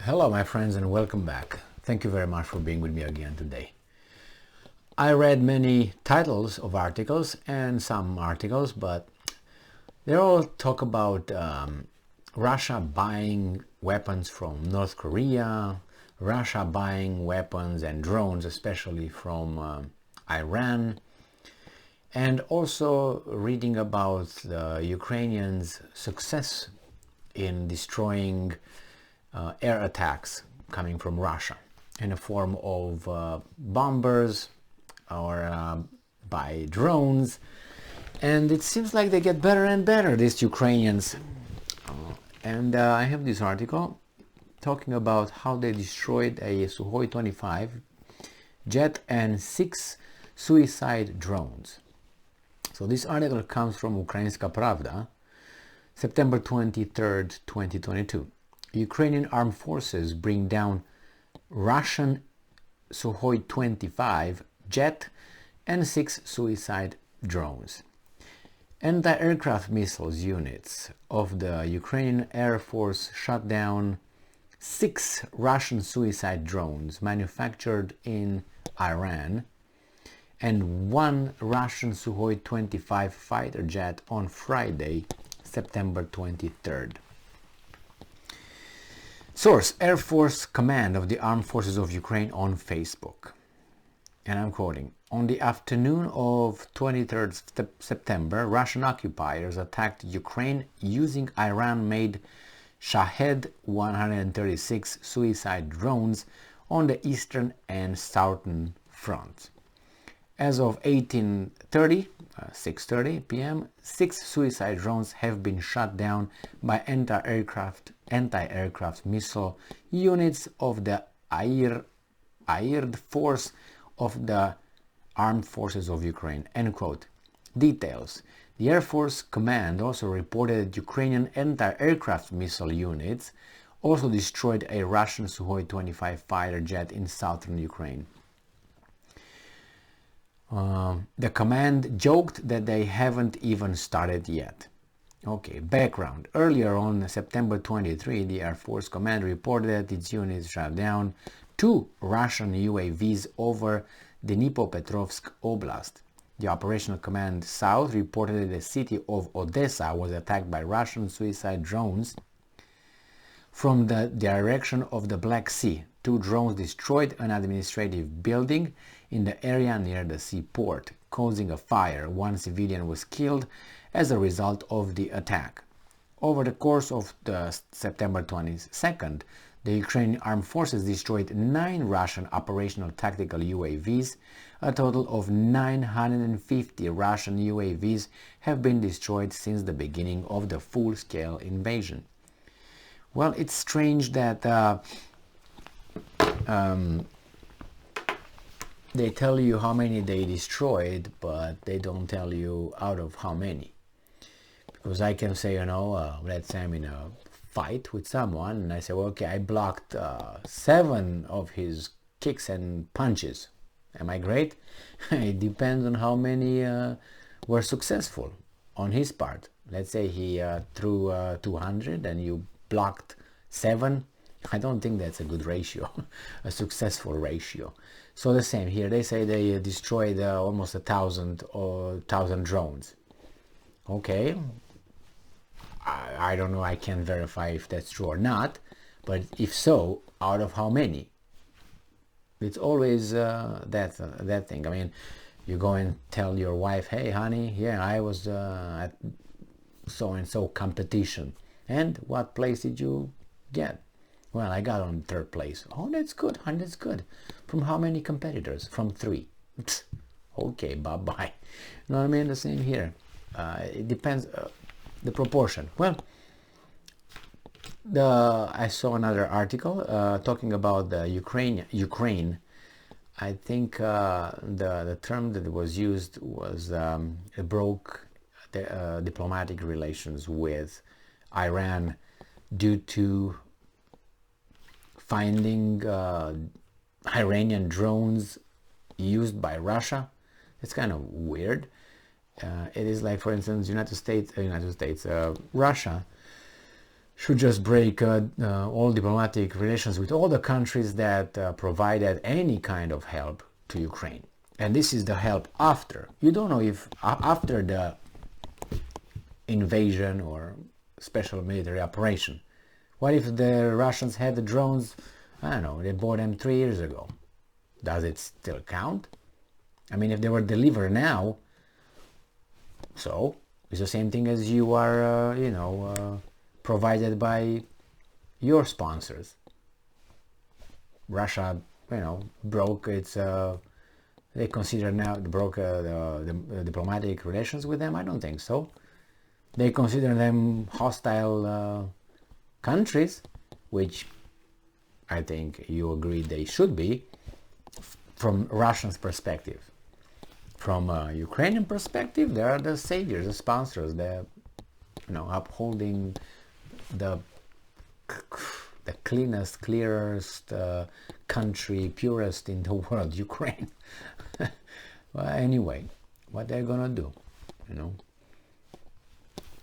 Hello my friends and welcome back. Thank you very much for being with me again today. I read many titles of articles and some articles, but they all talk about Russia buying weapons from North Korea, Russia buying weapons and drones especially from Iran, and also reading about the Ukrainians' success in destroying air attacks coming from Russia in the form of bombers or by drones. And it seems like they get better and better, these Ukrainians. And I have this article talking about how they destroyed a Su-25 jet and 6 suicide drones. So this article comes from Ukrainska Pravda, September 23rd, 2022. Ukrainian armed forces bring down Russian Su-25 jet and 6 suicide drones. Anti-aircraft missiles units of the Ukrainian Air Force shot down 6 Russian suicide drones manufactured in Iran and 1 Russian Su-25 fighter jet on Friday, September 23rd. Source: Air Force Command of the Armed Forces of Ukraine on Facebook. And I'm quoting, "On the afternoon of 23rd September, Russian occupiers attacked Ukraine using Iran-made Shahed 136 suicide drones on the eastern and southern front. As of 6:30 p.m., 6 suicide drones have been shot down by anti-aircraft missile units of the Air Force of the Armed Forces of Ukraine." End quote. Details: the Air Force Command also reported Ukrainian anti-aircraft missile units also destroyed a Russian Su-25 fighter jet in southern Ukraine. The command joked that they haven't even started yet. Okay, background. Earlier on September 23, the Air Force Command reported that its units shot down 2 Russian UAVs over Dnipropetrovsk Oblast. The Operational Command South reported that the city of Odessa was attacked by Russian suicide drones from the direction of the Black Sea. 2 drones destroyed an administrative building in the area near the seaport, causing a fire. 1 civilian was killed as a result of the attack. Over the course of the September 22nd, the Ukrainian Armed Forces destroyed 9 Russian operational tactical UAVs. A total of 950 Russian UAVs have been destroyed since the beginning of the full-scale invasion. Well, it's strange that they tell you how many they destroyed, but they don't tell you out of how many. Because I can say, let's say I'm in a fight with someone and I say, well, okay, I blocked 7 of his kicks and punches. Am I great? It depends on how many were successful on his part. Let's say he threw 200 and you blocked 7. I don't think that's a good ratio, a successful ratio. So the same here. They say they destroyed almost 1,000 drones. Okay, I don't know. I can't verify if that's true or not. But if so, out of how many? It's always that thing. I mean, you go and tell your wife, "Hey, honey, yeah, I was at so and so competition, and what place did you get?" "Well, I got on 3rd place." "Oh, that's good, honey, that's good." "From how many competitors?" "From 3. Okay, bye-bye. You know what I mean? The same here. It depends the proportion. Well, I saw another article talking about the Ukraine. I think the term that was used was it broke the diplomatic relations with Iran due to finding Iranian drones used by Russia. It's kind of weird. It is like, for instance, Russia should just break all diplomatic relations with all the countries that provided any kind of help to Ukraine. And this is the help after. You don't know if after the invasion or special military operation. What if the Russians had the drones, I don't know, they bought them 3 years ago? Does it still count? I mean, if they were delivered now, so it's the same thing as you are, provided by your sponsors. Russia, broke its, they consider now broke the diplomatic relations with them. I don't think so. They consider them hostile countries, which I think you agree they should be from Russians' perspective. From a Ukrainian perspective, they are the saviors, the sponsors, the upholding the cleanest, clearest country, purest in the world, Ukraine. Well, anyway, what they're gonna do,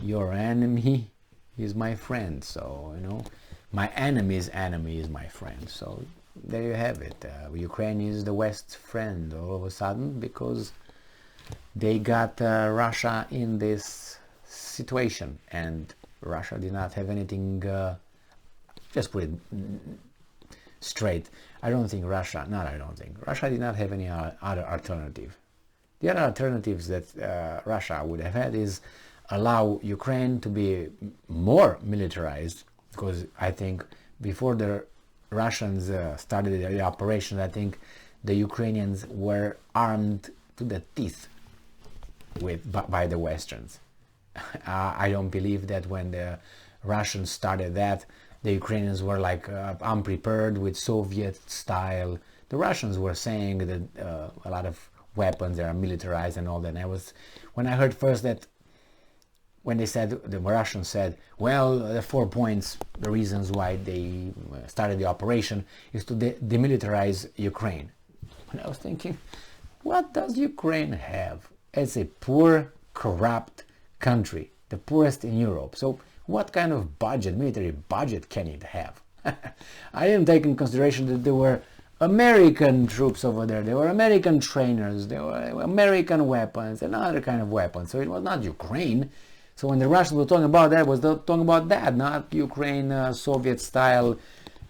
your enemy is my friend, so my enemy's enemy is my friend. So there you have it. Ukraine is the West's friend all of a sudden because they got Russia in this situation, and Russia did not have anything. Just put it straight. Russia did not have any other alternative. The other alternatives that Russia would have had is allow Ukraine to be more militarized, because I think before the Russians started the operation, I think the Ukrainians were armed to the teeth by the Westerns. I don't believe that when the Russians started that, the Ukrainians were like unprepared with Soviet style. The Russians were saying that a lot of weapons are militarized and all that. And when I heard first that when the Russians said, well, the 4 points, the reasons why they started the operation is to demilitarize Ukraine. And I was thinking, what does Ukraine have? It's a poor, corrupt country, the poorest in Europe. So what kind of military budget can it have? I didn't take in consideration that there were American troops over there, there were American trainers, there were American weapons and other kind of weapons. So it was not Ukraine. So when the Russians were talking about that, was talking about that, not Ukraine Soviet style,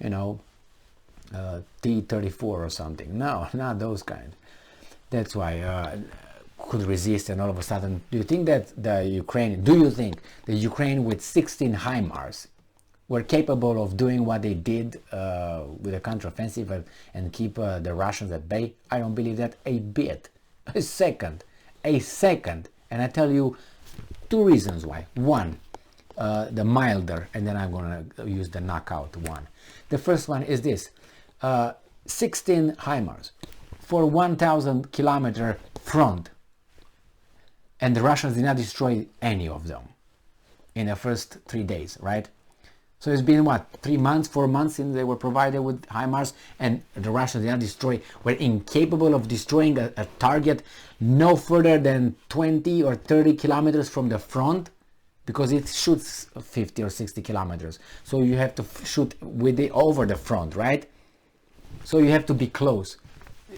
T-34 or something. No, not those kind. That's why could resist, and all of a sudden, do you think that Ukraine with 16 HIMARS were capable of doing what they did with a counteroffensive and keep the Russians at bay? I don't believe that a bit. A second. And I tell you 2 reasons why. One, the milder, and then I'm going to use the knockout one. The first one is this. 16 HIMARS for 1,000 kilometer front. And the Russians did not destroy any of them in the first 3 days, right? So it's been 3 months, 4 months since they were provided with HIMARS, and the Russians did not were incapable of destroying a target no further than 20 or 30 kilometers from the front, because it shoots 50 or 60 kilometers. So you have to shoot over the front, right? So you have to be close.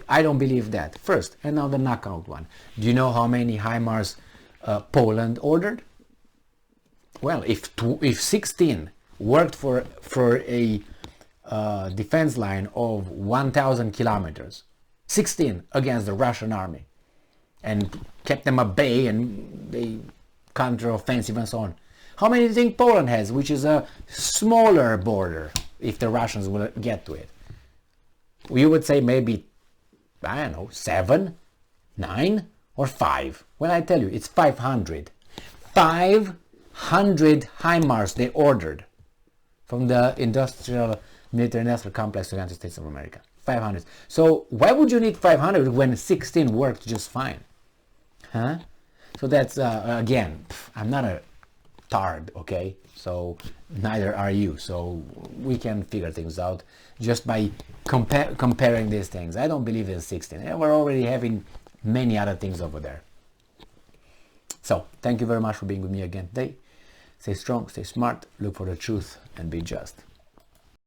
I don't believe that. First, and now the knockout one. Do you know how many HIMARS Poland ordered? Well, if 16 worked for a defense line of 1,000 kilometers, 16 against the Russian army, and kept them at bay, and they counter-offensive and so on. How many do you think Poland has, which is a smaller border, if the Russians will get to it? You would say maybe, I don't know, 7, 9, or 5. Well, I tell you, it's 500. 500 HIMARS they ordered from the military industrial complex of the United States of America. 500. So why would you need 500 when 16 worked just fine? Huh? So that's, again, I'm not a tard, okay? So neither are you. So we can figure things out just by comparing these things. I don't believe in 16. We're already having many other things over there. So thank you very much for being with me again today. Stay strong, stay smart, look for the truth, and be just.